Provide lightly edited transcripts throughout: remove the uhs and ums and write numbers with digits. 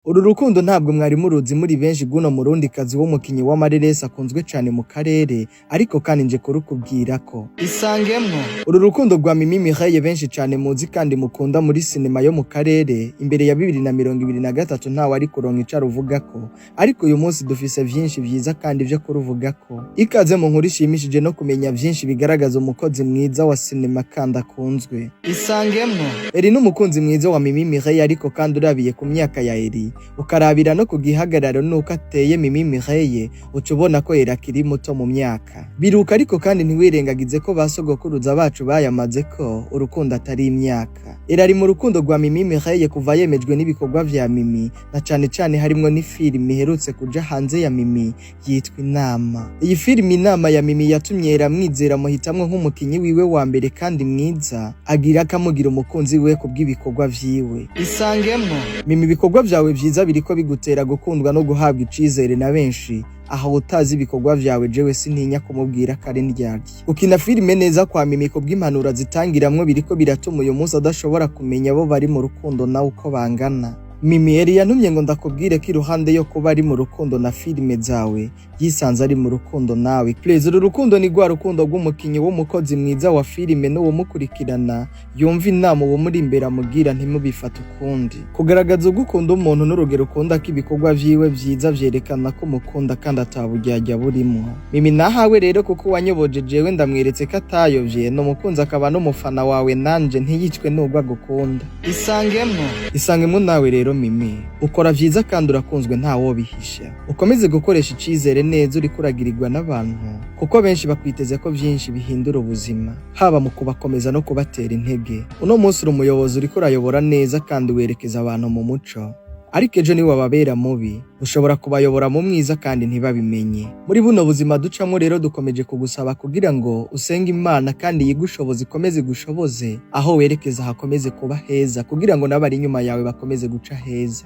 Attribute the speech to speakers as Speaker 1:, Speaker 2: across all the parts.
Speaker 1: Uru rukundo ntabwo mwari muruzi muri benshi guno murundikazi w'umukinyi w'amareresi akunzwe cane mu karere, ariko kandi nje kurukubwira ko isangemwo uru rukundo rwa Mimi Mireille benshi cane muzi kandi mukunda muri sinema yo mu karere imbere ya 2023 ntawe ari kuronka ica ruvugako, ariko uyu munsi dufise vyinshi vyiza kandi vyo kuruvugako. Ikaze mu nkuru ishimishije no kumenya vyinshi bigaragaza umukozi mwiza wa sinema kandi akunzwe. Isangemwo Elie n'umukunzi mwiza wa Mimi Mireille, ariko kandi urabiye ku myaka ya Elie ukarabira no kugihagararo nuko ateye Mimi Mireille ucubona ko Elie akiri muto mu myaka. Biruka ariko kandi ntiwirengagize ko basogokuruza bacu bayamaze ko urukundo atari imyaka. Elie ari mu rukundo rwa Mimi Mireille kuva yemejwe n'ibikorwa vya Mimi, na cane cane harimwo ni filimi iherutse kuja hanze ya Mimi yitwa Inama. Iyi filimi Inama ya Mimi yatumye Elie amwizera muhitamwo nk'umukinyi wiwe wa mbere kandi mwiza, agira akamugira umukunzi we kubw'ibikorwa vyiwe. Isangemwo Mimi ibikorwa vyawe vyiza biriko bigutera gukundwa no guhabwa icizere na benshi, aho utazi ibikorwa vyawe jewe sintinya kumubwira kare ndyarye. Ukina filime neza kwa Mimi kubw'impanuro zitangiramwo biriko biratuma uyu munsi adashobora kumenya abo bari mu rukundo nawe uko bangana. Mimi Elie yantumye ngo ndakubwire ko iruhande yo kuba ari mu rukundo na filime zawe yisanze ari mu rukundo nawe. Please, uru rukundo ni rwa rukundo rw'umukinyi w'umukozi mwiza wa filime n'uwo mukurikirana yumva inama uwo muri imbere amubwira ntimubifate ukundi. Kugaragaza ugukunda umuntu n'urugero ukunda ko ibikorwa vyiwe vyiza vyerekana ko mukunda kandi ataburyarya burimwo. Mimi nahawe rero kuko wanyoboje jewe ndamweretse ko atayovye, no mukunzi akaba n'umufana wawe nanje ntiyicwe n'ubwo agukunda. Isangemwo nawe rero Mimi ukora vyiza kandi urakunzwe ntawo bihisha. Ukomeze gukoresha icizere neza uri kuragirirwa n'abantu, kuko benshi bakwiteze ko vyinshi bihindura ubuzima, haba mu kubakomeza no kubatera intege. Uno munsi uri umuyobozi uri kurayobora neza kandi werekeza abantu mu muco, ariko ejo ni wababera mubi ushobora kubayobora mu mwiza kandi ntibabimenye. Muri buno buzima ducamwo rero dukomeje kugusaba kugira ngo usenge Imana kandi yigushoboze ikomeze gushoboze, aho werekeza hakomeze kuba heza kugira ngo n'abari inyuma yawe bakomeze guca heza.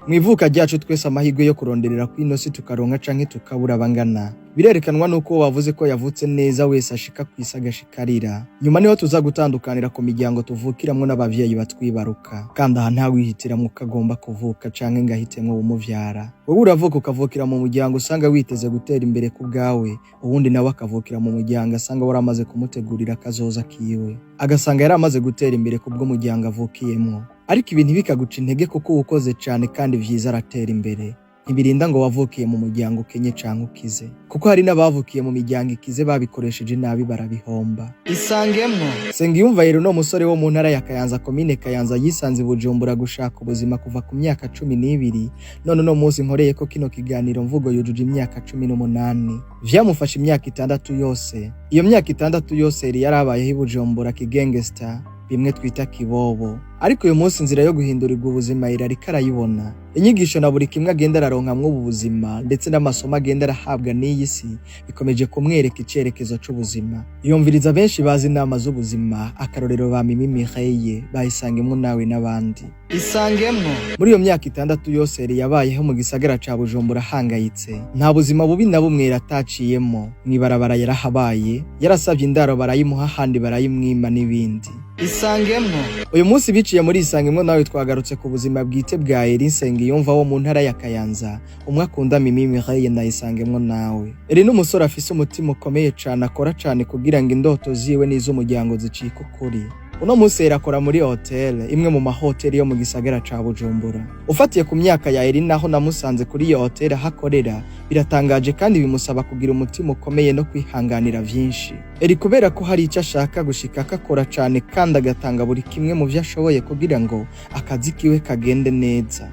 Speaker 1: Mwivuka ryacu twese amahirwe yo kuronderera kw'inosi tukaronka canke tukabura bangana. Birerekanwa nuko wavuze ko yavutse neza wese ashika kwisagashikarira. Nyuma niho tuza gutandukanira ku miryango tuvukiramwo n'abavyeyi batwibaruka. Kandi aha nta wihitiramwo ukagomba kuvuka canke ngahitemwo umuvyara. Wowe uravuka ukavukira mu muryango usanga witeze gutera imbere ku bwawe, uwundi nawe akavukira mu muryango asanga waramaze kumutegurira kazoza kiwe, agasanga yaramaze gutera imbere kubwo muryango avukiyemwo. Ariko ibintu bikaguca intege kuko ukoze cane kandi vyiza aratera imbere. Ntibirinda ngo wavukiye mu muryango ukenye canke ukize, kuko hari n'abavukiye mu miryango ikize babikoresheje nabi barabihomba. Isangemwo Sengiyumva rero no musore wo mu ntara ya Kayanza komine Kayanza yisanze Bujumbura gushaka ubuzima kuva ku myaka 12, none no munsi nkoreye ko kino kiganiro mvugo yujuje imyaka 18. Vyamufasha imyaka 6 yose. Iyo myaka 6 yose yari yarabayeho i Bujumbura kigengesta, bimwe twita kibobo. Ariko uyu munsi inzira yo guhindurirwa ubuzima irariko arayibona. Inyigisho na buri kimwe agenda araronkamwo ubu buzima ndetse n'amasomo agenda arahabwa n'iyi si bikomeje kumwereka icerekezo c'ubuzima. Yumviriza benshi bazi inama z'ubuzima, akarorero ba Mimi Mireille bayisangemwo nawe n'abandi. Isangemwo muri iyo myaka 6 yose Elie yabayeho mu gisagara ca Bujumbura hangayitse, nta buzima bubi na bumwe ataciyemo. Mwibarabara yarahabaye, yarasavye indaro barayimuha handi barayimwima n'ibindi. Isangemwo uyu munsi biciye muri Isangemwo nawe twagarutse ku buzima bwite bwa Elie Nsengiyumva wo mu ntara ya Kayanza, umwe akunda Mimi Mireille na Isangemwo nawe. Elie n'umusore afise umutima ukomeye cane, akora cane kugira ngo indoto ziwe n'iz'umuryango zicike ukuri. Uno munsi yarakora muri hotel, imwe mu mahoteli yo mu gisagara ca Bujumbura. Ufatiye ku myaka ya Elie naho namusanze kuri iyo hotel hakorera, biratangaje kandi bimusaba kugira umutima ukomeye no kwihanganira vyinshi. Elie kubera ko hari ico ashaka gushika akakora cane kandi agatanga buri kimwe mu vyo ashoboye kugira ngo akazi kiwe kagende neza.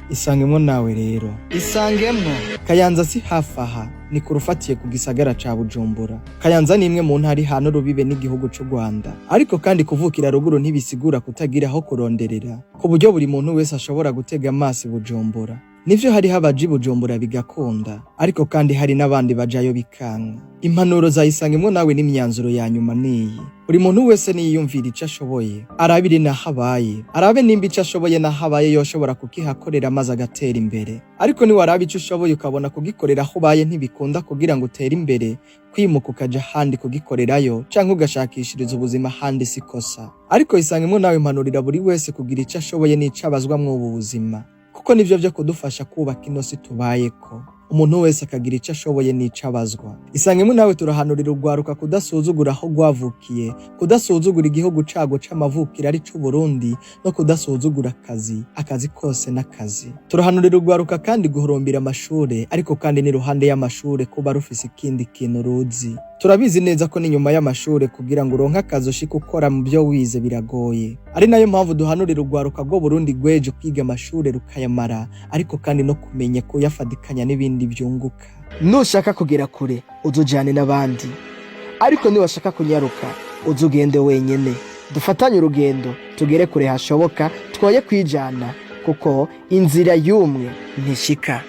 Speaker 1: Isangemwo nawe rero. Kayanza si hafi aha, ni kurufatiye ku gisagara ca Bujumbura. Kayanza ni imwe mu ntari hano rubibe n'igihugu c'u Rwanda, ariko kandi kuvukira ruguru ntibisigura kutagira aho kuronderera, ku buryo buri muntu wese ashobora gutega amaso Bujumbura. nivyo hari habaji Bujumbura bigakunda, ariko kandi hari n'abandi bajayo bikanka. Impanuro zayisangemwo nawe n'imyanzuro ya nyuma niyi. Buri muntu wese niyumvira ico ashoboye, arabire nahabaye, arabe nimba ico ashoboye nahabaye yoshobora kukihakorera maze agatera imbere. Ariko ni waraba ico ushoboye ukabona kugikorera aho baye ntibikunda kugira ngo utere imbere, kwimuka ukaja handi kugikorerayo canke ugashakishiriza ubuzima handi sikosa. Ariko isangemwo nawe impanurira buri wese kugira ico ashoboye n'ico abazwamwo ubu buzima, kuko nivyo vyo kudufasha kubaka ino si tubayeko. Umuntu wese akagira ico ashoboye n'ico abazwa. Isangemwe nawe turahanurira urwaruka kudasuzugura aho rwavukiye, kudasuzugura igihugu cago c'amavukira ari c'u Burundi, no kudasuzugura akazi kose n'akazi. Turahanurira urwaruka kandi guhurumbira amashure, ariko kandi n'iruhande y'amashure kuba rufise ikindi kintu ruzi. Turabizi neza ko n'inyuma y'amashure kugira ngo uronke akazi ushika ukora mu byo wize biragoye. Ari nayo mpamvu duhanurira urwaruka rwo Burundi gweje kwiga amashure rukayamara, ariko kandi no kumenya ko yafadikanya n'ibindi byunguka. Nushaka kugera kure uzujane n'abandi, ariko niwashaka kunyaruka uzugende wenyene. Dufatanye urugendo tugere kure hashoboka, twoye kwijana, kuko inzira y'umwe ntishika.